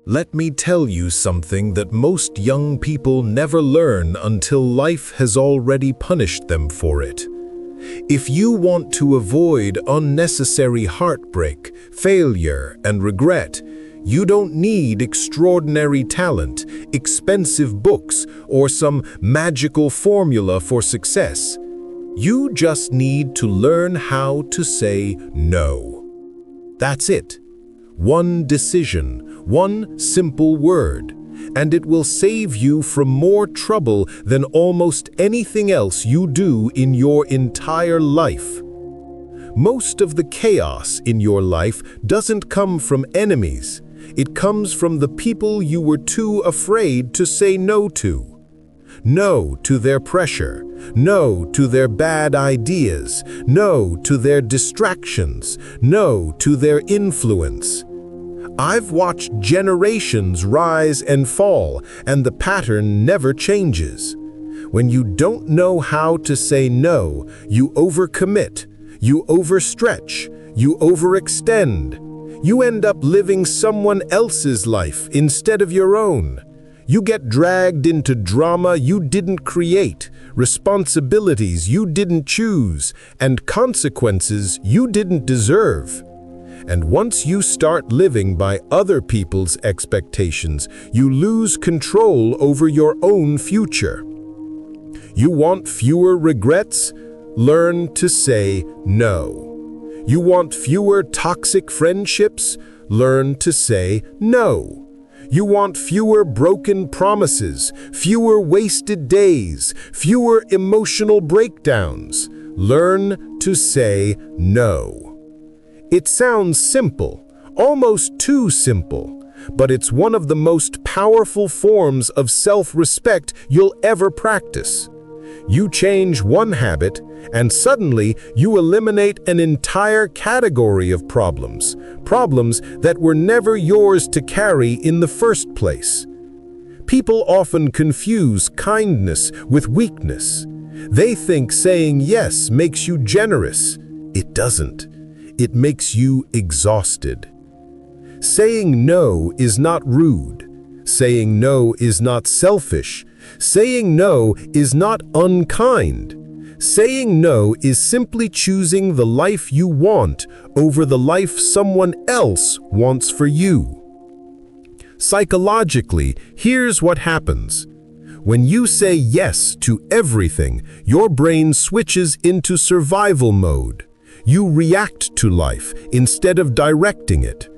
Let me tell you something that most young people never learn until life has already punished them for it. If you want to avoid unnecessary heartbreak, failure, and regret, you don't need extraordinary talent, expensive books, or some magical formula for success. You just need to learn how to say no. That's it. One decision, one simple word, and it will save you from more trouble than almost anything else you do in your entire life. Most of the chaos in your life doesn't come from enemies. It comes from the people you were too afraid to say no to. No to their pressure, no to their bad ideas, no to their distractions, no to their influence. I've watched generations rise and fall, and the pattern never changes. When you don't know how to say no, you overcommit, you overstretch, you overextend. You end up living someone else's life instead of your own. You get dragged into drama you didn't create, responsibilities you didn't choose, and consequences you didn't deserve. And once you start living by other people's expectations, you lose control over your own future. You want fewer regrets? Learn to say no. You want fewer toxic friendships? Learn to say no. You want fewer broken promises, fewer wasted days, fewer emotional breakdowns. Learn to say no. It sounds simple, almost too simple, but it's one of the most powerful forms of self-respect you'll ever practice. You change one habit, and suddenly you eliminate an entire category of problems that were never yours to carry in the first place. People often confuse kindness with weakness. They think saying yes makes you generous. It doesn't. It makes you exhausted. Saying no is not rude. Saying no is not selfish. Saying no is not unkind. Saying no is simply choosing the life you want over the life someone else wants for you. Psychologically, here's what happens. When you say yes to everything, your brain switches into survival mode. You react to life instead of directing it.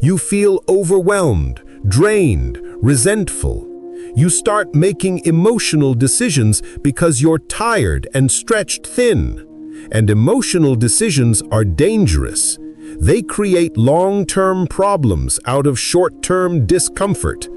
You feel overwhelmed, drained, resentful. You start making emotional decisions because you're tired and stretched thin. And emotional decisions are dangerous. They create long-term problems out of short-term discomfort.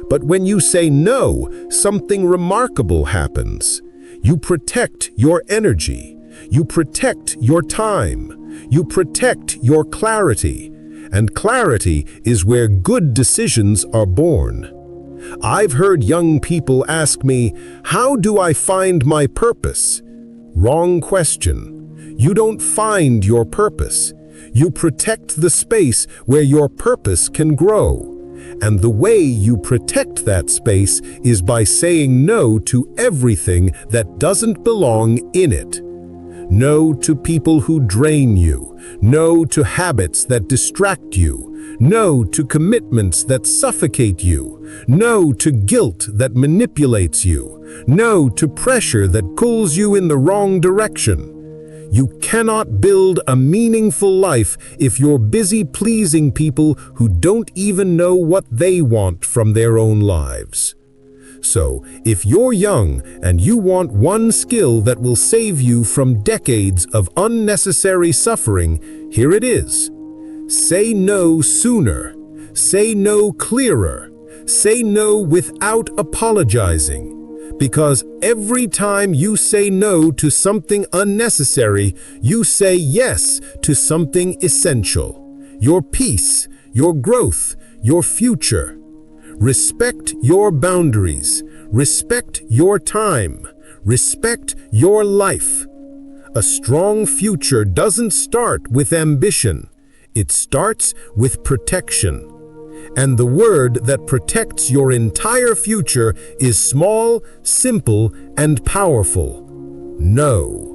But when you say no, something remarkable happens. You protect your energy. You protect your time. You protect your clarity. And clarity is where good decisions are born. I've heard young people ask me, how do I find my purpose? Wrong question. You don't find your purpose. You protect the space where your purpose can grow. And the way you protect that space is by saying no to everything that doesn't belong in it. No to people who drain you. No to habits that distract you. No to commitments that suffocate you. No to guilt that manipulates you. No to pressure that pulls you in the wrong direction. You cannot build a meaningful life if you're busy pleasing people who don't even know what they want from their own lives. So, if you're young and you want one skill that will save you from decades of unnecessary suffering, here it is. Say no sooner. Say no clearer. Say no without apologizing. Because every time you say no to something unnecessary, you say yes to something essential. Your peace, your growth, your future. Respect your boundaries. Respect your time. Respect your life. A strong future doesn't start with ambition. It starts with protection. and the word that protects your entire future is small, simple, and powerful. No.